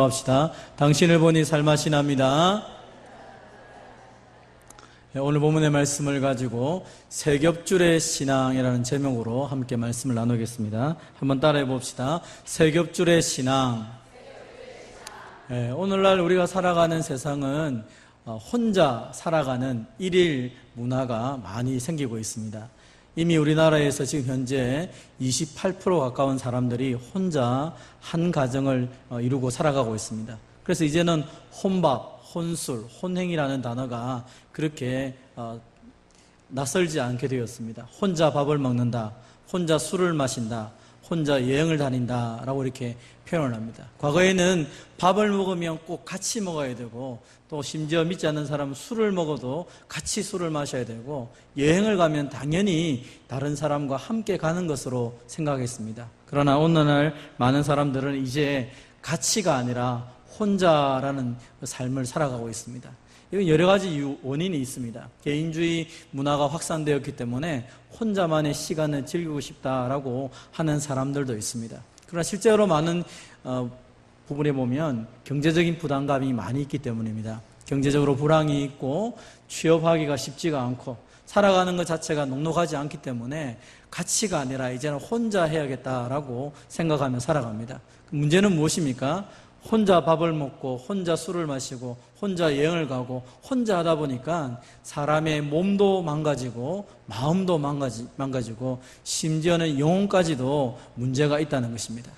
합시다. 당신을 보니 살맛이 납니다. 오늘 본문의 말씀을 가지고 세겹줄의 신앙이라는 제목으로 함께 말씀을 나누겠습니다. 한번 따라해 봅시다. 세겹줄의 신앙. 오늘날 우리가 살아가는 세상은 혼자 살아가는 일일 문화가 많이 생기고 있습니다. 이미 우리나라에서 지금 현재 28% 가까운 사람들이 혼자 한 가정을 이루고 살아가고 있습니다. 그래서 이제는 혼밥, 혼술, 혼행이라는 단어가 그렇게 낯설지 않게 되었습니다. 혼자 밥을 먹는다, 혼자 술을 마신다, 혼자 여행을 다닌다 라고 이렇게 표현을 합니다. 과거에는 밥을 먹으면 꼭 같이 먹어야 되고, 또 심지어 믿지 않는 사람은 술을 먹어도 같이 술을 마셔야 되고, 여행을 가면 당연히 다른 사람과 함께 가는 것으로 생각했습니다. 그러나 오늘날 많은 사람들은 이제 같이가 아니라 혼자라는 삶을 살아가고 있습니다. 이건 여러 가지 원인이 있습니다. 개인주의 문화가 확산되었기 때문에 혼자만의 시간을 즐기고 싶다라고 하는 사람들도 있습니다. 그러나 실제로 많은 부분에 보면 경제적인 부담감이 많이 있기 때문입니다. 경제적으로 불황이 있고 취업하기가 쉽지가 않고 살아가는 것 자체가 녹록하지 않기 때문에 같이가 아니라 이제는 혼자 해야겠다라고 생각하며 살아갑니다. 문제는 무엇입니까? 혼자 밥을 먹고 혼자 술을 마시고 혼자 여행을 가고 혼자 하다 보니까 사람의 몸도 망가지고 마음도 망가지고 심지어는 영혼까지도 문제가 있다는 것입니다.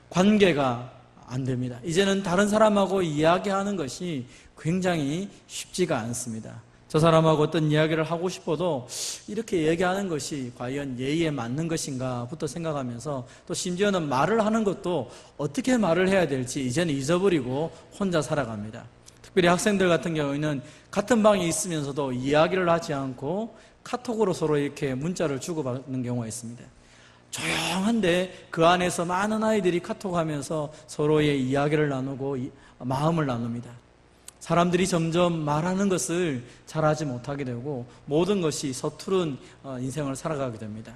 관계가 안 됩니다. 이제는 다른 사람하고 이야기하는 것이 굉장히 쉽지가 않습니다. 저 사람하고 어떤 이야기를 하고 싶어도 이렇게 얘기하는 것이 과연 예의에 맞는 것인가부터 생각하면서, 또 심지어는 말을 하는 것도 어떻게 말을 해야 될지 이제는 잊어버리고 혼자 살아갑니다. 특별히 학생들 같은 경우에는 같은 방에 있으면서도 이야기를 하지 않고 카톡으로 서로 이렇게 문자를 주고받는 경우가 있습니다. 조용한데 그 안에서 많은 아이들이 카톡하면서 서로의 이야기를 나누고 마음을 나눕니다. 사람들이 점점 말하는 것을 잘하지 못하게 되고 모든 것이 서투른 인생을 살아가게 됩니다.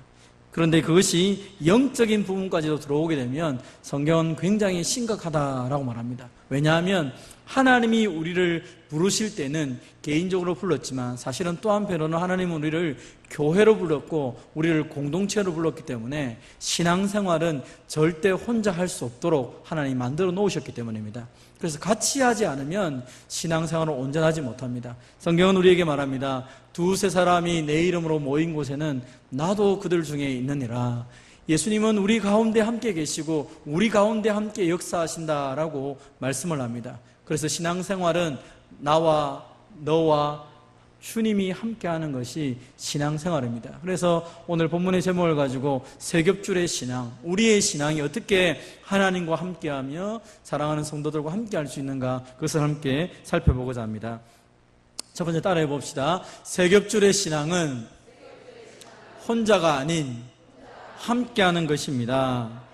그런데 그것이 영적인 부분까지도 들어오게 되면 성경은 굉장히 심각하다라고 말합니다. 왜냐하면 하나님이 우리를 부르실 때는 개인적으로 불렀지만 사실은 또 한편으로는 하나님은 우리를 교회로 불렀고 우리를 공동체로 불렀기 때문에 신앙생활은 절대 혼자 할 수 없도록 하나님이 만들어 놓으셨기 때문입니다. 그래서 같이 하지 않으면 신앙생활은 온전하지 못합니다. 성경은 우리에게 말합니다. 두세 사람이 내 이름으로 모인 곳에는 나도 그들 중에 있느니라. 예수님은 우리 가운데 함께 계시고 우리 가운데 함께 역사하신다라고 말씀을 합니다. 그래서 신앙생활은 나와 너와 주님이 함께하는 것이 신앙생활입니다. 그래서 오늘 본문의 제목을 가지고 세겹줄의 신앙, 우리의 신앙이 어떻게 하나님과 함께하며 사랑하는 성도들과 함께할 수 있는가, 그것을 함께 살펴보고자 합니다. 첫 번째 따라해 봅시다. 세겹줄의 신앙은 혼자가 아닌 함께하는 것입니다.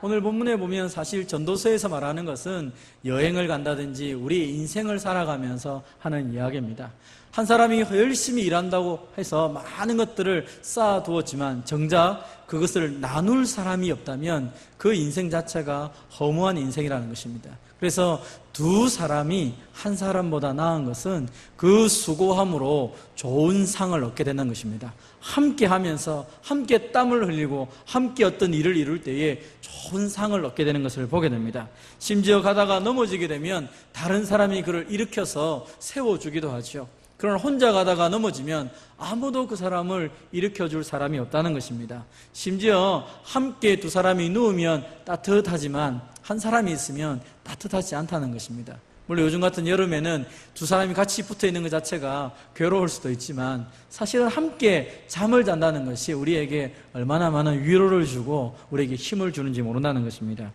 오늘 본문에 보면 사실 전도서에서 말하는 것은 여행을 간다든지 우리 인생을 살아가면서 하는 이야기입니다. 한 사람이 열심히 일한다고 해서 많은 것들을 쌓아두었지만 정작 그것을 나눌 사람이 없다면 그 인생 자체가 허무한 인생이라는 것입니다. 그래서 두 사람이 한 사람보다 나은 것은 그 수고함으로 좋은 상을 얻게 되는 것입니다. 함께 하면서 함께 땀을 흘리고 함께 어떤 일을 이룰 때에 좋은 상을 얻게 되는 것을 보게 됩니다. 심지어 가다가 넘어지게 되면 다른 사람이 그를 일으켜서 세워주기도 하죠. 그러나 혼자 가다가 넘어지면 아무도 그 사람을 일으켜줄 사람이 없다는 것입니다. 심지어 함께 두 사람이 누우면 따뜻하지만 한 사람이 있으면 따뜻하지 않다는 것입니다. 물론 요즘 같은 여름에는 두 사람이 같이 붙어 있는 것 자체가 괴로울 수도 있지만 사실은 함께 잠을 잔다는 것이 우리에게 얼마나 많은 위로를 주고 우리에게 힘을 주는지 모른다는 것입니다.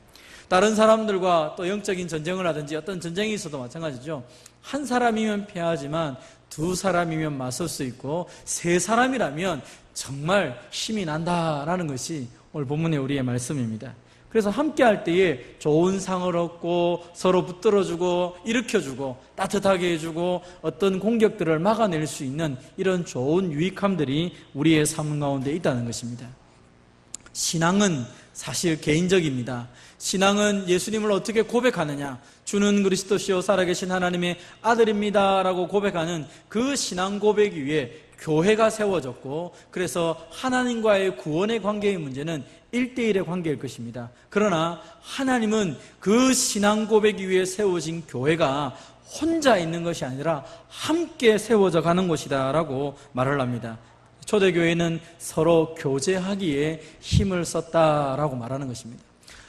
다른 사람들과 또 영적인 전쟁을 하든지 어떤 전쟁이 있어도 마찬가지죠. 한 사람이면 패하지만 두 사람이면 맞설 수 있고 세 사람이라면 정말 힘이 난다라는 것이 오늘 본문의 우리의 말씀입니다. 그래서 함께 할 때에 좋은 상을 얻고 서로 붙들어주고 일으켜주고 따뜻하게 해주고 어떤 공격들을 막아낼 수 있는 이런 좋은 유익함들이 우리의 삶 가운데 있다는 것입니다. 신앙은 사실 개인적입니다. 신앙은 예수님을 어떻게 고백하느냐, 주는 그리스도시요 살아계신 하나님의 아들입니다 라고 고백하는 그 신앙 고백 위에 교회가 세워졌고, 그래서 하나님과의 구원의 관계의 문제는 1대1의 관계일 것입니다. 그러나 하나님은 그 신앙 고백 위에 세워진 교회가 혼자 있는 것이 아니라 함께 세워져 가는 것이다 라고 말을 합니다. 초대교회는 서로 교제하기에 힘을 썼다라고 말하는 것입니다.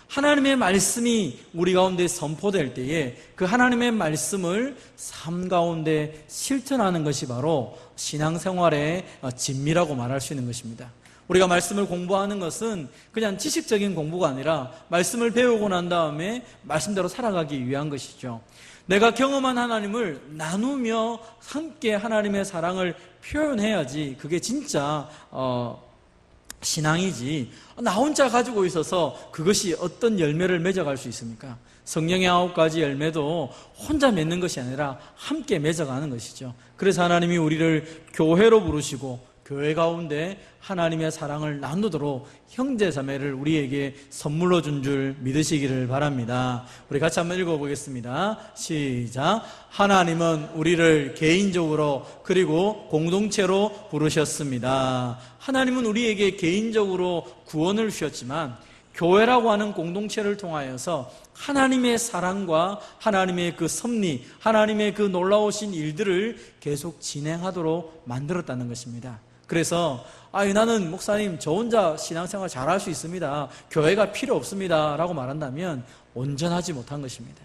하나님의 말씀이 우리 가운데 선포될 때에 그 하나님의 말씀을 삶 가운데 실천하는 것이 바로 신앙생활의 진미라고 말할 수 있는 것입니다. 우리가 말씀을 공부하는 것은 그냥 지식적인 공부가 아니라 말씀을 배우고 난 다음에 말씀대로 살아가기 위한 것이죠. 내가 경험한 하나님을 나누며 함께 하나님의 사랑을 표현해야지 그게 진짜 신앙이지, 나 혼자 가지고 있어서 그것이 어떤 열매를 맺어갈 수 있습니까? 성령의 9가지 열매도 혼자 맺는 것이 아니라 함께 맺어가는 것이죠. 그래서 하나님이 우리를 교회로 부르시고 교회 가운데 하나님의 사랑을 나누도록 형제자매를 우리에게 선물로 준 줄 믿으시기를 바랍니다. 우리 같이 한번 읽어보겠습니다. 시작. 하나님은 우리를 개인적으로 그리고 공동체로 부르셨습니다. 하나님은 우리에게 개인적으로 구원을 주셨지만 교회라고 하는 공동체를 통하여서 하나님의 사랑과 하나님의 그 섭리, 하나님의 그 놀라우신 일들을 계속 진행하도록 만들었다는 것입니다. 그래서 나는 목사님 저 혼자 신앙생활 잘할 수 있습니다, 교회가 필요 없습니다 라고 말한다면 온전하지 못한 것입니다.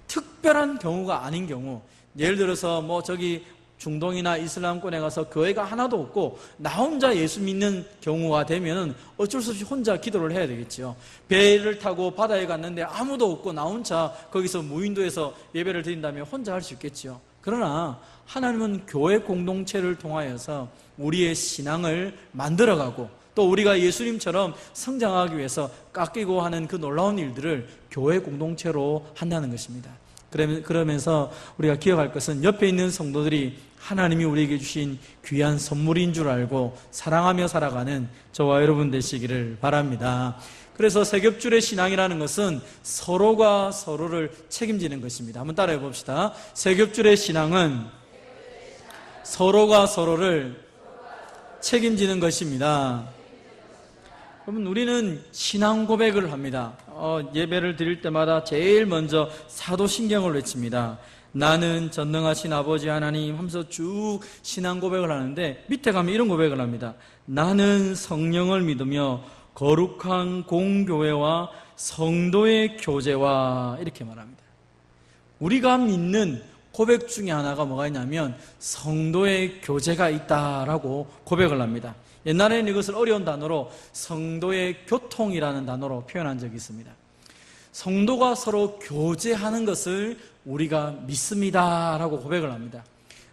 특별한 경우가 아닌 경우, 예를 들어서 저기 중동이나 이슬람권에 가서 교회가 하나도 없고 나 혼자 예수 믿는 경우가 되면 어쩔 수 없이 혼자 기도를 해야 되겠죠. 배를 타고 바다에 갔는데 아무도 없고 나 혼자 거기서 무인도에서 예배를 드린다면 혼자 할 수 있겠죠. 그러나 하나님은 교회 공동체를 통하여서 우리의 신앙을 만들어가고 또 우리가 예수님처럼 성장하기 위해서 깎이고 하는 그 놀라운 일들을 교회 공동체로 한다는 것입니다. 그러면서 우리가 기억할 것은 옆에 있는 성도들이 하나님이 우리에게 주신 귀한 선물인 줄 알고 사랑하며 살아가는 저와 여러분 되시기를 바랍니다. 그래서 세겹줄의 신앙이라는 것은 서로가 서로를 책임지는 것입니다. 한번 따라해 봅시다. 세겹줄의 신앙은 서로가 서로를 책임지는 것입니다. 여러분, 우리는 신앙 고백을 합니다. 예배를 드릴 때마다 제일 먼저 사도신경을 외칩니다. 나는 전능하신 아버지 하나님 하면서 쭉 신앙 고백을 하는데 밑에 가면 이런 고백을 합니다. 나는 성령을 믿으며 거룩한 공교회와 성도의 교제와, 이렇게 말합니다. 우리가 믿는 고백 중에 하나가 뭐가 있냐면 성도의 교제가 있다라고 고백을 합니다. 옛날에는 이것을 어려운 단어로 성도의 교통이라는 단어로 표현한 적이 있습니다. 성도가 서로 교제하는 것을 우리가 믿습니다라고 고백을 합니다.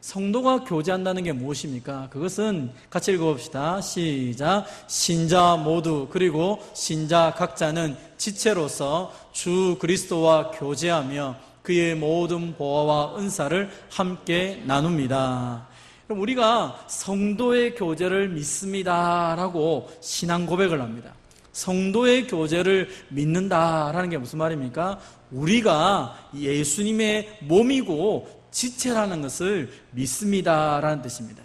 성도가 교제한다는 게 무엇입니까? 그것은 같이 읽어봅시다. 시작. 신자 모두 그리고 신자 각자는 지체로서 주 그리스도와 교제하며 그의 모든 보화와 은사를 함께 나눕니다. 그럼 우리가 성도의 교제를 믿습니다라고 신앙 고백을 합니다. 성도의 교제를 믿는다라는 게 무슨 말입니까? 우리가 예수님의 몸이고 지체라는 것을 믿습니다라는 뜻입니다.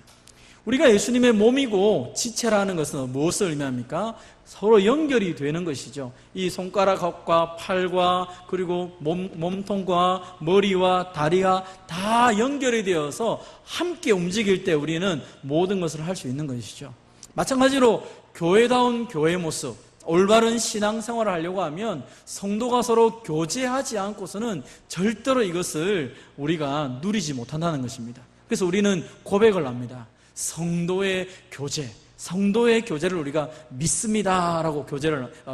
우리가 예수님의 몸이고 지체라는 것은 무엇을 의미합니까? 서로 연결이 되는 것이죠. 이 손가락과 팔과 그리고 몸통과 머리와 다리가 다 연결이 되어서 함께 움직일 때 우리는 모든 것을 할 수 있는 것이죠. 마찬가지로 교회다운 교회의 모습, 올바른 신앙생활을 하려고 하면 성도가 서로 교제하지 않고서는 절대로 이것을 우리가 누리지 못한다는 것입니다. 그래서 우리는 고백을 합니다. 성도의 교제, 성도의 교제를 우리가 믿습니다라고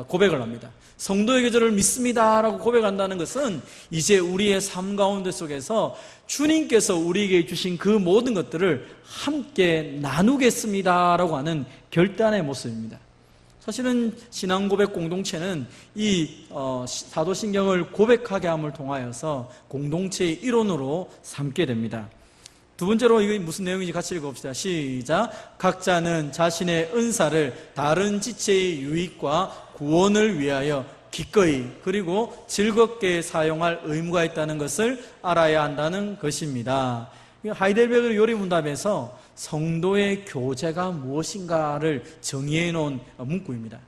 고백을 합니다. 성도의 교제를 믿습니다라고 고백한다는 것은 이제 우리의 삶 가운데 속에서 주님께서 우리에게 주신 그 모든 것들을 함께 나누겠습니다라고 하는 결단의 모습입니다. 사실은 신앙 고백 공동체는 이 사도신경을 고백하게 함을 통하여서 공동체의 일원으로 삼게 됩니다. 두 번째로 이게 무슨 내용인지 같이 읽어봅시다. 시작. 각자는 자신의 은사를 다른 지체의 유익과 구원을 위하여 기꺼이 그리고 즐겁게 사용할 의무가 있다는 것을 알아야 한다는 것입니다. 하이델베르 요리문답에서 성도의 교제가 무엇인가를 정의해 놓은 문구입니다.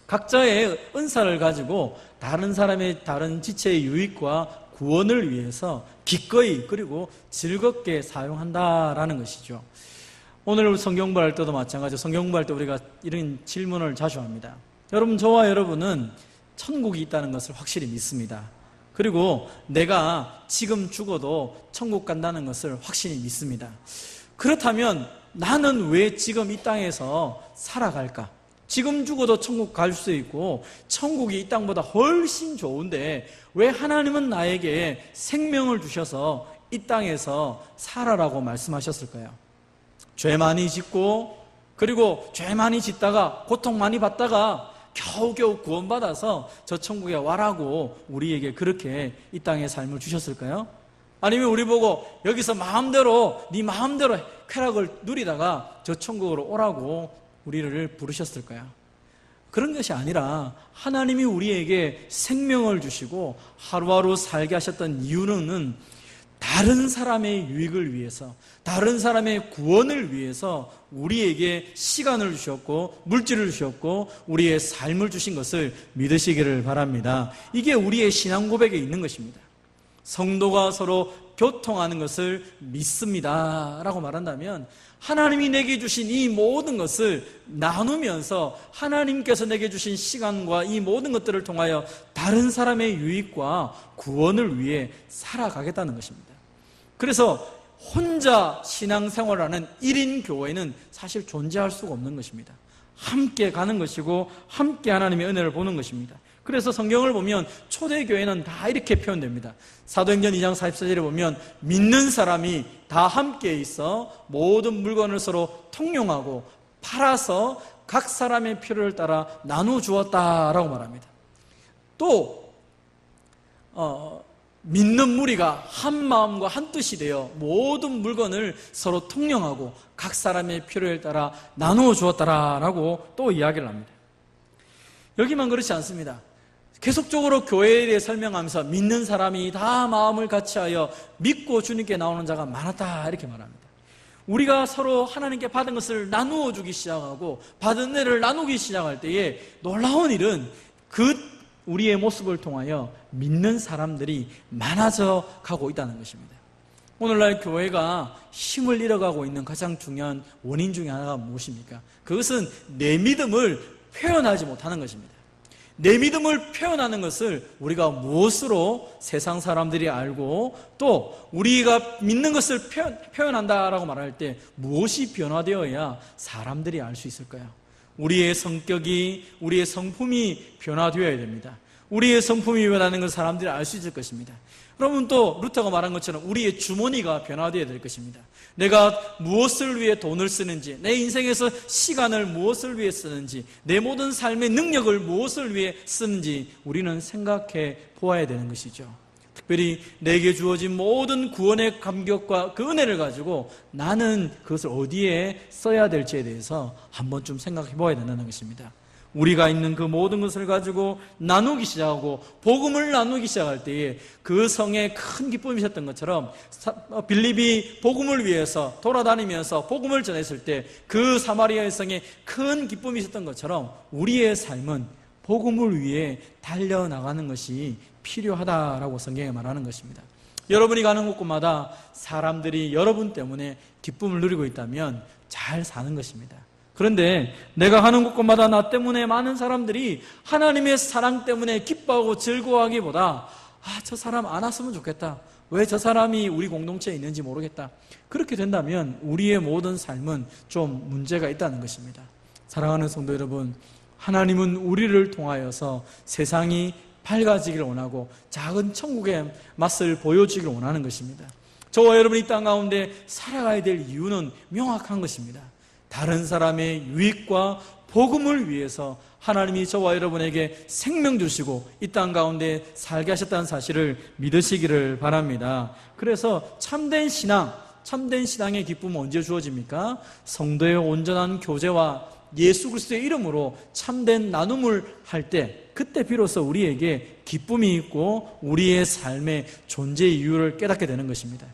각자의 은사를 가지고 다른 사람의 다른 지체의 유익과 구원을 위해서 기꺼이 그리고 즐겁게 사용한다라는 것이죠. 오늘 성경공부할 때도 마찬가지로 성경공부할 때 우리가 이런 질문을 자주 합니다. 여러분, 저와 여러분은 천국이 있다는 것을 확실히 믿습니다. 그리고 내가 지금 죽어도 천국 간다는 것을 확실히 믿습니다. 그렇다면 나는 왜 지금 이 땅에서 살아갈까? 지금 죽어도 천국 갈 수 있고 천국이 이 땅보다 훨씬 좋은데 왜 하나님은 나에게 생명을 주셔서 이 땅에서 살아라고 말씀하셨을까요? 죄 많이 짓고 그리고 죄 많이 짓다가 고통 많이 받다가 겨우겨우 구원받아서 저 천국에 와라고 우리에게 그렇게 이 땅의 삶을 주셨을까요? 아니면 우리 보고 여기서 마음대로 네 마음대로 쾌락을 누리다가 저 천국으로 오라고 우리를 부르셨을까요? 그런 것이 아니라 하나님이 우리에게 생명을 주시고 하루하루 살게 하셨던 이유는 다른 사람의 유익을 위해서, 다른 사람의 구원을 위해서 우리에게 시간을 주셨고 물질을 주셨고 우리의 삶을 주신 것을 믿으시기를 바랍니다. 이게 우리의 신앙 고백에 있는 것입니다. 성도가 서로 교통하는 것을 믿습니다 라고 말한다면 하나님이 내게 주신 이 모든 것을 나누면서 하나님께서 내게 주신 시간과 이 모든 것들을 통하여 다른 사람의 유익과 구원을 위해 살아가겠다는 것입니다. 그래서 혼자 신앙생활하는 1인 교회는 사실 존재할 수가 없는 것입니다. 함께 가는 것이고 함께 하나님의 은혜를 보는 것입니다. 그래서 성경을 보면 초대교회는 다 이렇게 표현됩니다. 사도행전 2장 44절에 보면 믿는 사람이 다 함께 있어 모든 물건을 서로 통용하고 팔아서 각 사람의 필요를 따라 나누어 주었다라고 말합니다. 또 믿는 무리가 한 마음과 한 뜻이 되어 모든 물건을 서로 통용하고 각 사람의 필요에 따라 나누어 주었다라고 또 이야기를 합니다. 여기만 그렇지 않습니다. 계속적으로 교회에 대해 설명하면서 믿는 사람이 다 마음을 같이하여 믿고 주님께 나오는 자가 많았다 이렇게 말합니다. 우리가 서로 하나님께 받은 것을 나누어 주기 시작하고 받은 은혜를 나누기 시작할 때에 놀라운 일은 우리의 모습을 통하여 믿는 사람들이 많아져 가고 있다는 것입니다. 오늘날 교회가 힘을 잃어가고 있는 가장 중요한 원인 중에 하나가 무엇입니까? 그것은 내 믿음을 표현하지 못하는 것입니다. 내 믿음을 표현하는 것을 우리가 무엇으로 세상 사람들이 알고 또 우리가 믿는 것을 표현한다라고 말할 때 무엇이 변화되어야 사람들이 알 수 있을까요? 우리의 성격이, 우리의 성품이 변화되어야 됩니다. 우리의 성품이 변하는 건 사람들이 알 수 있을 것입니다. 그러면 또 루터가 말한 것처럼 우리의 주머니가 변화되어야 될 것입니다. 내가 무엇을 위해 돈을 쓰는지, 내 인생에서 시간을 무엇을 위해 쓰는지, 내 모든 삶의 능력을 무엇을 위해 쓰는지 우리는 생각해 보아야 되는 것이죠. 특별히 내게 주어진 모든 구원의 감격과 그 은혜를 가지고 나는 그것을 어디에 써야 될지에 대해서 한 번쯤 생각해 보아야 된다는 것입니다. 우리가 있는 그 모든 것을 가지고 나누기 시작하고 복음을 나누기 시작할 때에 그 성에 큰 기쁨이 있었던 것처럼 빌립이 복음을 위해서 돌아다니면서 복음을 전했을 때 그 사마리아의 성에 큰 기쁨이 있었던 것처럼 우리의 삶은 복음을 위해 달려나가는 것이 필요하다라고 성경에 말하는 것입니다. 여러분이 가는 곳곳마다 사람들이 여러분 때문에 기쁨을 누리고 있다면 잘 사는 것입니다. 그런데 내가 가는 곳곳마다 나 때문에 많은 사람들이 하나님의 사랑 때문에 기뻐하고 즐거워하기보다 저 사람 안 왔으면 좋겠다, 왜 저 사람이 우리 공동체에 있는지 모르겠다, 그렇게 된다면 우리의 모든 삶은 좀 문제가 있다는 것입니다. 사랑하는 성도 여러분, 하나님은 우리를 통하여서 세상이 밝아지기를 원하고 작은 천국의 맛을 보여주기를 원하는 것입니다. 저와 여러분이 이 땅 가운데 살아가야 될 이유는 명확한 것입니다. 다른 사람의 유익과 복음을 위해서 하나님이 저와 여러분에게 생명 주시고 이 땅 가운데 살게 하셨다는 사실을 믿으시기를 바랍니다. 그래서 참된 신앙의 기쁨은 언제 주어집니까? 성도의 온전한 교제와 예수 그리스도의 이름으로 참된 나눔을 할 때, 그때 비로소 우리에게 기쁨이 있고 우리의 삶의 존재 이유를 깨닫게 되는 것입니다.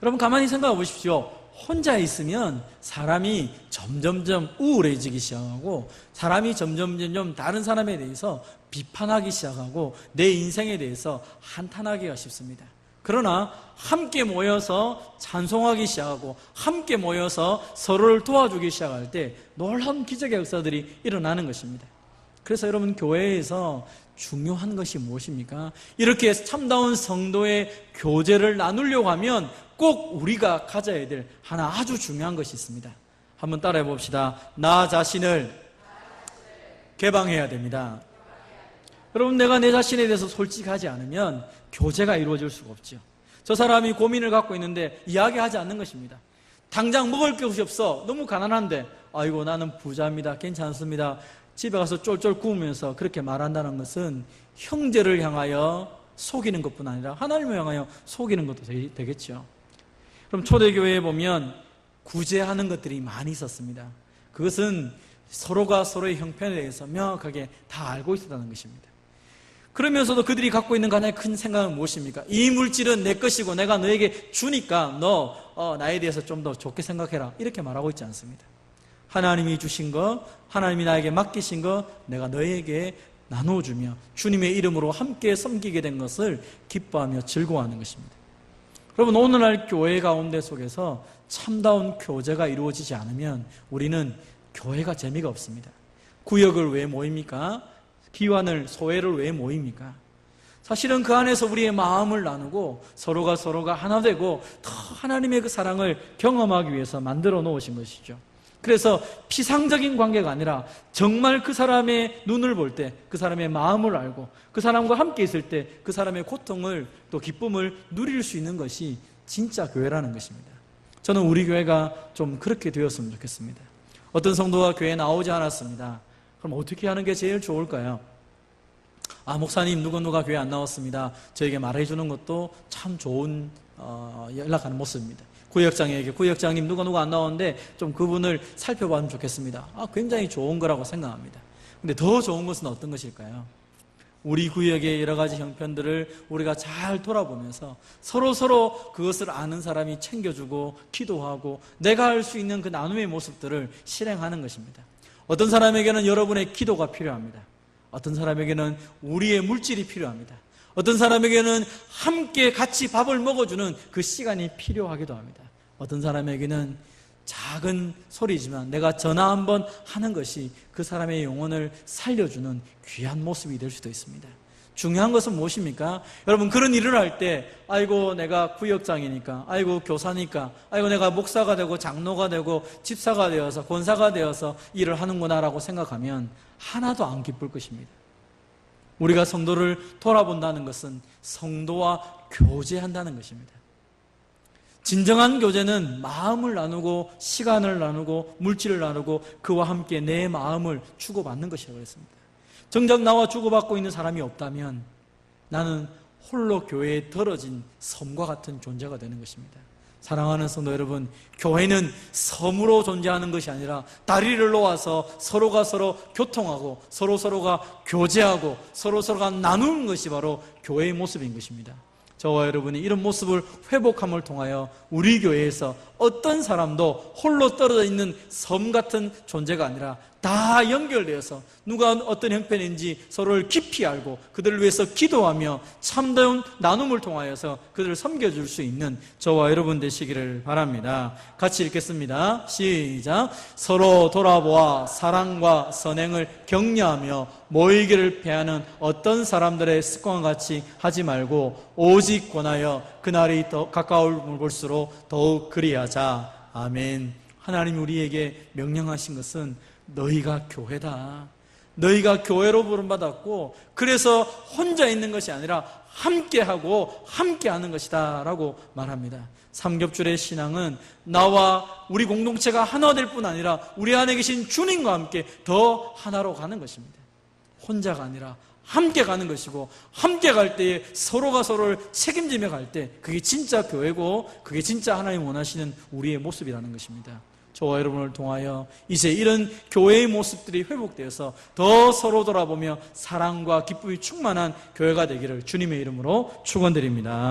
여러분 가만히 생각해 보십시오. 혼자 있으면 사람이 점점점 우울해지기 시작하고, 사람이 점점 다른 사람에 대해서 비판하기 시작하고, 내 인생에 대해서 한탄하기가 쉽습니다. 그러나 함께 모여서 찬송하기 시작하고, 함께 모여서 서로를 도와주기 시작할 때 놀라운 기적의 역사들이 일어나는 것입니다. 그래서 여러분, 교회에서 중요한 것이 무엇입니까? 이렇게 참다운 성도의 교제를 나누려고 하면 꼭 우리가 가져야 될 하나 아주 중요한 것이 있습니다. 한번 따라해 봅시다. 나 자신을 개방해야 됩니다. 여러분, 내가 내 자신에 대해서 솔직하지 않으면 교제가 이루어질 수가 없죠. 저 사람이 고민을 갖고 있는데 이야기하지 않는 것입니다. 당장 먹을 것이 없어. 너무 가난한데, 아이고 나는 부자입니다. 괜찮습니다. 집에 가서 쫄쫄 구우면서 그렇게 말한다는 것은 형제를 향하여 속이는 것뿐 아니라 하나님을 향하여 속이는 것도 되겠죠. 그럼 초대교회에 보면 구제하는 것들이 많이 있었습니다. 그것은 서로가 서로의 형편에 대해서 명확하게 다 알고 있었다는 것입니다. 그러면서도 그들이 갖고 있는 가장 큰 생각은 무엇입니까? 이 물질은 내 것이고 내가 너에게 주니까 너 나에 대해서 좀 더 좋게 생각해라, 이렇게 말하고 있지 않습니다. 하나님이 주신 것, 하나님이 나에게 맡기신 것 내가 너에게 나눠주며 주님의 이름으로 함께 섬기게 된 것을 기뻐하며 즐거워하는 것입니다. 여러분, 오늘날 교회 가운데 속에서 참다운 교제가 이루어지지 않으면 우리는 교회가 재미가 없습니다. 구역을 왜 모입니까? 기환을, 소회를 왜 모입니까? 사실은 그 안에서 우리의 마음을 나누고 서로가 하나 되고 더 하나님의 그 사랑을 경험하기 위해서 만들어 놓으신 것이죠. 그래서 피상적인 관계가 아니라 정말 그 사람의 눈을 볼 때, 그 사람의 마음을 알고 그 사람과 함께 있을 때 그 사람의 고통을 또 기쁨을 누릴 수 있는 것이 진짜 교회라는 것입니다. 저는 우리 교회가 좀 그렇게 되었으면 좋겠습니다. 어떤 성도가 교회에 나오지 않았습니다. 그럼 어떻게 하는 게 제일 좋을까요? 목사님 누가 교회 안 나왔습니다. 저에게 말해주는 것도 참 좋은 연락하는 모습입니다. 구역장에게, 구역장님 누가 안 나오는데 좀 그분을 살펴봤으면 좋겠습니다. 굉장히 좋은 거라고 생각합니다. 근데 더 좋은 것은 어떤 것일까요? 우리 구역의 여러 가지 형편들을 우리가 잘 돌아보면서 서로 그것을 아는 사람이 챙겨주고 기도하고 내가 할 수 있는 그 나눔의 모습들을 실행하는 것입니다. 어떤 사람에게는 여러분의 기도가 필요합니다. 어떤 사람에게는 우리의 물질이 필요합니다. 어떤 사람에게는 함께 같이 밥을 먹어주는 그 시간이 필요하기도 합니다. 어떤 사람에게는 작은 소리지만 내가 전화 한번 하는 것이 그 사람의 영혼을 살려주는 귀한 모습이 될 수도 있습니다. 중요한 것은 무엇입니까? 여러분, 그런 일을 할 때 아이고 내가 구역장이니까, 아이고 교사니까, 아이고 내가 목사가 되고 장로가 되고 집사가 되어서 권사가 되어서 일을 하는구나 라고 생각하면 하나도 안 기쁠 것입니다. 우리가 성도를 돌아본다는 것은 성도와 교제한다는 것입니다. 진정한 교제는 마음을 나누고 시간을 나누고 물질을 나누고 그와 함께 내 마음을 주고받는 것이라고 했습니다. 정작 나와 주고받고 있는 사람이 없다면 나는 홀로 교회에 떨어진 섬과 같은 존재가 되는 것입니다. 사랑하는 성도 여러분, 교회는 섬으로 존재하는 것이 아니라 다리를 놓아서 서로가 서로 교통하고 서로가 교제하고 서로가 나누는 것이 바로 교회의 모습인 것입니다. 저와 여러분이 이런 모습을 회복함을 통하여 우리 교회에서 어떤 사람도 홀로 떨어져 있는 섬 같은 존재가 아니라 다 연결되어서 누가 어떤 형편인지 서로를 깊이 알고 그들을 위해서 기도하며 참다운 나눔을 통하여서 그들을 섬겨줄 수 있는 저와 여러분 되시기를 바랍니다. 같이 읽겠습니다. 시작. 서로 돌아보아 사랑과 선행을 격려하며 모이기를 패하는 어떤 사람들의 습관과 같이 하지 말고 오직 권하여 그날이 더 가까울 볼수록 더욱 그리하자. 아멘. 하나님이 우리에게 명령하신 것은 너희가 교회다. 너희가 교회로 부름받았고 그래서 혼자 있는 것이 아니라 함께하고 함께하는 것이다 라고 말합니다. 삼겹줄의 신앙은 나와 우리 공동체가 하나 될 뿐 아니라 우리 안에 계신 주님과 함께 더 하나로 가는 것입니다. 혼자가 아니라 함께 가는 것이고 함께 갈 때에 서로가 서로를 책임지며 갈 때 그게 진짜 교회고 그게 진짜 하나님 원하시는 우리의 모습이라는 것입니다. 저와 여러분을 통하여 이제 이런 교회의 모습들이 회복되어서 더 서로 돌아보며 사랑과 기쁨이 충만한 교회가 되기를 주님의 이름으로 축원드립니다.